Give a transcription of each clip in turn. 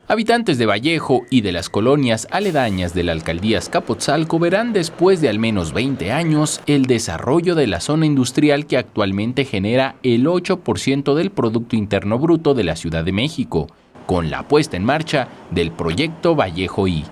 Habitantes de Vallejo y de las colonias aledañas de la alcaldía Azcapotzalco verán después de al menos 20 años el desarrollo de la zona industrial que actualmente genera el 8% del Producto Interno Bruto de la Ciudad de México, con la puesta en marcha del proyecto Vallejo I.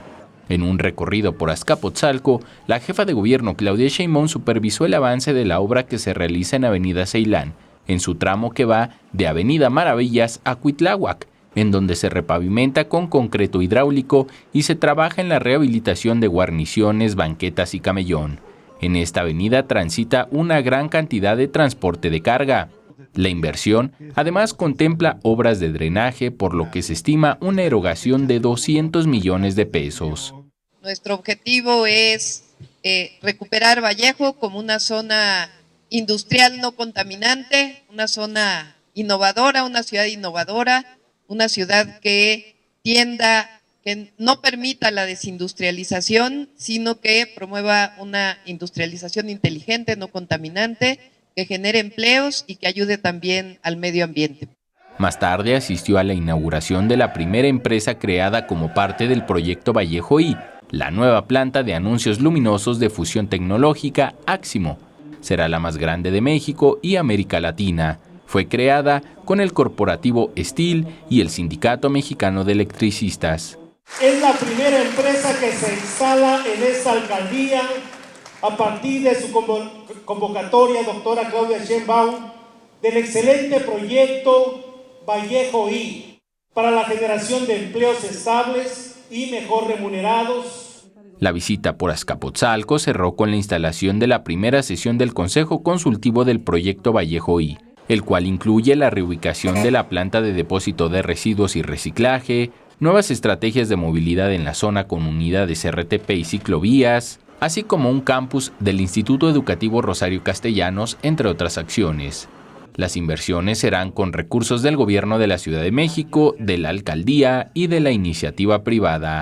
En un recorrido por Azcapotzalco, la jefa de gobierno Claudia Sheinbaum supervisó el avance de la obra que se realiza en Avenida Ceilán, en su tramo que va de Avenida Maravillas a Cuitláhuac, en donde se repavimenta con concreto hidráulico y se trabaja en la rehabilitación de guarniciones, banquetas y camellón. En esta avenida transita una gran cantidad de transporte de carga. La inversión además contempla obras de drenaje, por lo que se estima una erogación de 200 millones de pesos. Nuestro objetivo es recuperar Vallejo como una zona industrial no contaminante, una zona innovadora, una ciudad innovadora, una ciudad que no permita la desindustrialización, sino que promueva una industrialización inteligente, no contaminante, que genere empleos y que ayude también al medio ambiente. Más tarde asistió a la inauguración de la primera empresa creada como parte del proyecto Vallejo I, la nueva planta de anuncios luminosos de fusión tecnológica Aximo. Será la más grande de México y América Latina. Fue creada con el corporativo Steel y el Sindicato Mexicano de Electricistas. Es la primera empresa que se instala en esta alcaldía a partir de su convocatoria, doctora Claudia Sheinbaum, del excelente proyecto Vallejo I, para la generación de empleos estables y mejor remunerados. La visita por Azcapotzalco cerró con la instalación de la primera sesión del Consejo Consultivo del proyecto Vallejo I, el cual incluye la reubicación de la planta de depósito de residuos y reciclaje, nuevas estrategias de movilidad en la zona con unidades RTP y ciclovías, así como un campus del Instituto Educativo Rosario Castellanos, entre otras acciones. Las inversiones serán con recursos del Gobierno de la Ciudad de México, de la Alcaldía y de la iniciativa privada.